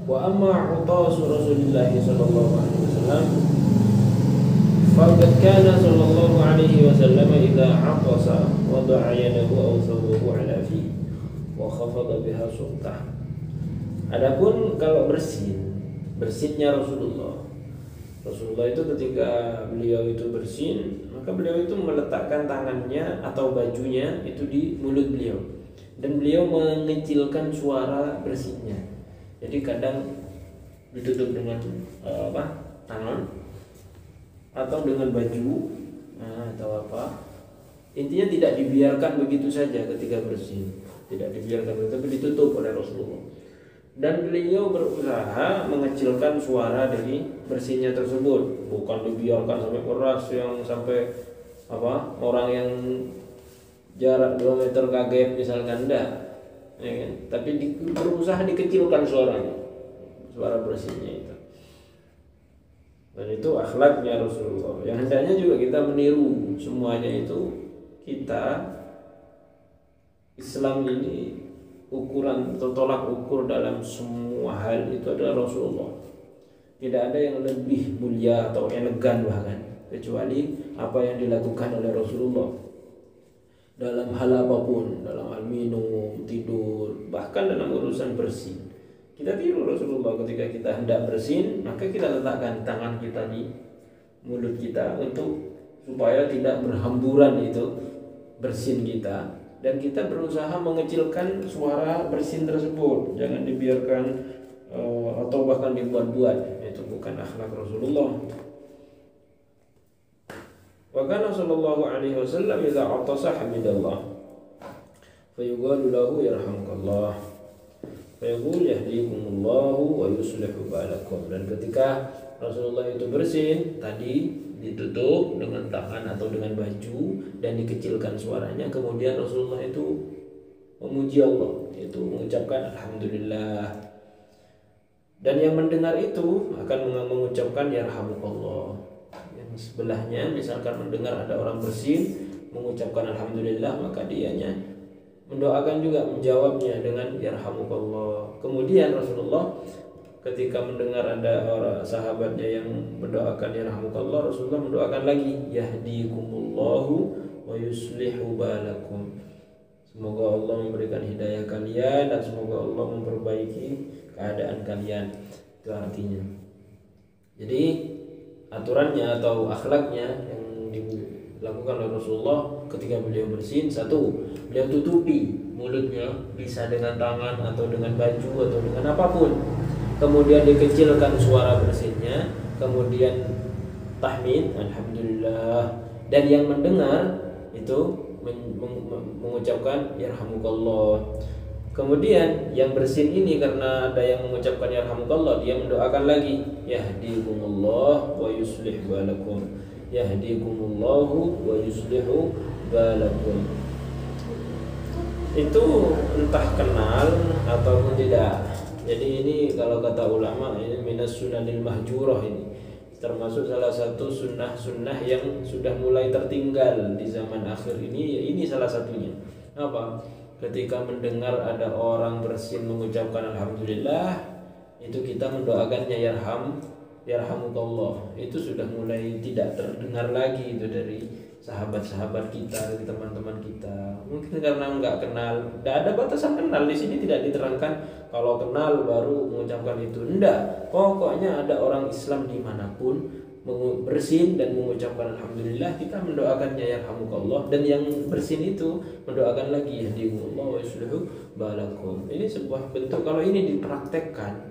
Wa amma utas Rasulullah sallallahu alaihi wasallam faqad kana sallallahu alaihi wasallam idza aqasa wada'a yadahu aw thawbahu ala fihi wa khafada biha sultah. Adapun kalau bersinnya Rasulullah itu ketika beliau itu bersin, maka beliau itu meletakkan tangannya atau bajunya itu di mulut beliau, dan beliau mengecilkan suara bersinnya. Jadi kadang ditutup dengan tangan atau dengan baju atau apa. Intinya tidak dibiarkan begitu saja ketika bersin, tidak dibiarkan, tapi ditutup oleh Rasulullah. Dan beliau berusaha mengecilkan suara dari bersinnya tersebut, bukan dibiarkan sampai keras yang sampai orang yang jarak 2 meter kaget misalkan, enggak, ya kan? Tapi berusaha dikecilkan suara bersinnya itu. Dan itu akhlaknya Rasulullah yang hendaknya juga kita meniru. Semuanya itu kita, Islam ini ukuran atau tolak ukur dalam semua hal itu adalah Rasulullah. Tidak ada yang lebih mulia atau elegan bahkan kecuali apa yang dilakukan oleh Rasulullah dalam hal apapun, dalam hal minum, tidur, bahkan dalam urusan bersin. Kita tiru Rasulullah. Ketika kita hendak bersin, maka kita letakkan tangan kita di mulut kita supaya tidak berhamburan itu bersin kita, dan kita berusaha mengecilkan suara bersin tersebut. Jangan dibiarkan atau bahkan dibuat-buat. Itu bukan akhlak Rasulullah. Wa kana sallallahu alaihi wasallam idza atasa hamidallah fayuqalu lahu yarhamukallah fayaqul yahdikumullahu wa yuslihu balakum. Dan ketika Rasulullah itu bersin tadi ditutup dengan tangan atau dengan baju dan dikecilkan suaranya, kemudian Rasulullah itu memuji Allah, itu mengucapkan alhamdulillah, dan yang mendengar itu akan mengucapkan yarhamukallah. Yang sebelahnya misalkan mendengar ada orang bersin mengucapkan alhamdulillah, maka dianya mendoakan juga, menjawabnya dengan yarhamukallah. Kemudian Rasulullah ketika mendengar ada orang sahabatnya yang mendoakan yarhamukallah, Rasulullah mendoakan lagi yahdikumullahu wa yuslihu balakum. Semoga Allah memberikan hidayah kalian dan semoga Allah memperbaiki keadaan kalian. Itu artinya. Jadi aturannya atau akhlaknya yang dilakukan oleh Rasulullah ketika beliau bersin, satu, beliau tutupi mulutnya, bisa dengan tangan atau dengan baju atau dengan apapun. Kemudian dikecilkan suara bersinnya, kemudian tahmid alhamdulillah, dan yang mendengar itu mengucapkan yarhamukallah. Kemudian yang bersin ini karena ada yang mengucapkan yarhamukallah, dia mendoakan lagi yahdikumullah wa yuslih balakum, yahdikumullahu wa yuslihu balakum. Itu entah kenal ataupun tidak. Jadi ini kalau kata ulama ini minas sunanil mahjurah, ini termasuk salah satu sunnah yang sudah mulai tertinggal di zaman akhir ini. Ini salah satunya. Apa? Ketika mendengar ada orang bersin mengucapkan alhamdulillah, itu kita mendoakannya yarhamukallah. Itu sudah mulai tidak terdengar lagi itu dari sahabat-sahabat kita, dari teman-teman kita. Mungkin karena nggak kenal, tidak ada batasan kenal di sini, tidak diterangkan kalau kenal baru mengucapkan itu. Enggak, pokoknya ada orang Islam dimanapun bersin dan mengucapkan alhamdulillah, kita mendoakannya yarhamukallah, dan yang bersin itu mendoakan lagi yahdikumullah wa yuslihu balakum. Ini sebuah bentuk, kalau ini dipraktekkan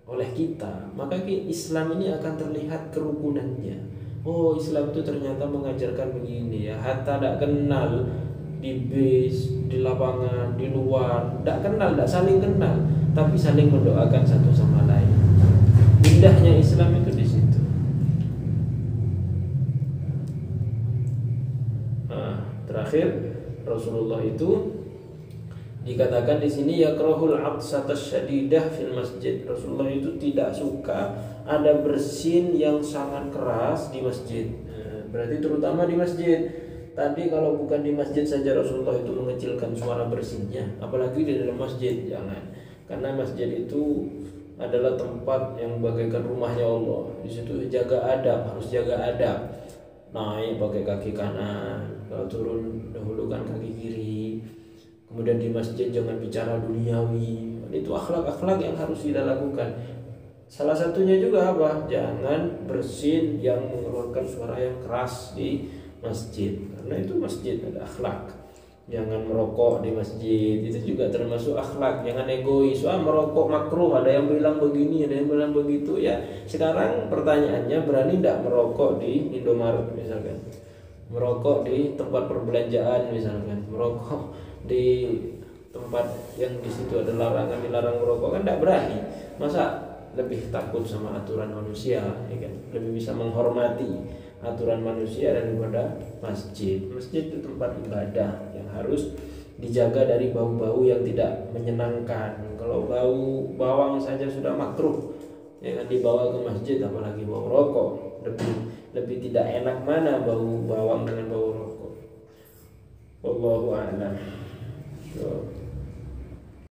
oleh kita, maka Islam ini akan terlihat kerukunannya. Oh, Islam itu ternyata mengajarkan begini ya. Hatta tidak kenal di bis, di lapangan, di luar, tidak kenal, tidak saling kenal, tapi saling mendoakan satu sama lain. Indahnya Islam itu di situ. Nah, terakhir Rasulullah itu dikatakan di sini yakrahul aqsatas syadidah fil masjid. Rasulullah itu tidak suka ada bersin yang sangat keras di masjid. Berarti terutama di masjid. Tadi kalau bukan di masjid saja Rasulullah itu mengecilkan suara bersinnya, apalagi di dalam masjid jangan. Karena masjid itu adalah tempat yang bagaikan rumahnya Allah. Di situ jaga adab, harus jaga adab. Naik pakai kaki kanan, kalau turun dahulukan kaki kiri. Kemudian di masjid jangan bicara duniawi. Itu akhlak-akhlak yang harus kita lakukan. Salah satunya juga apa? Jangan bersin yang mengeluarkan suara yang keras di masjid, karena itu masjid ada akhlak. Jangan merokok di masjid, itu juga termasuk akhlak. Jangan egois, merokok makruh, ada yang bilang begini, ada yang bilang begitu. Ya sekarang pertanyaannya, berani tidak merokok di Indomaret misalkan, merokok di tempat perbelanjaan misalkan, merokok di tempat yang di situ ada larangan, dilarang merokok, kan tidak berani. Masa lebih takut sama aturan manusia, ya kan? Lebih bisa menghormati aturan manusia daripada masjid. Masjid itu tempat ibadah yang harus dijaga dari bau-bau yang tidak menyenangkan. Kalau bau bawang saja sudah makruh, ya kan, dibawa ke masjid, apalagi bau rokok. Lebih tidak enak mana bau bawang dengan bau rokok. Wallahu a'lam.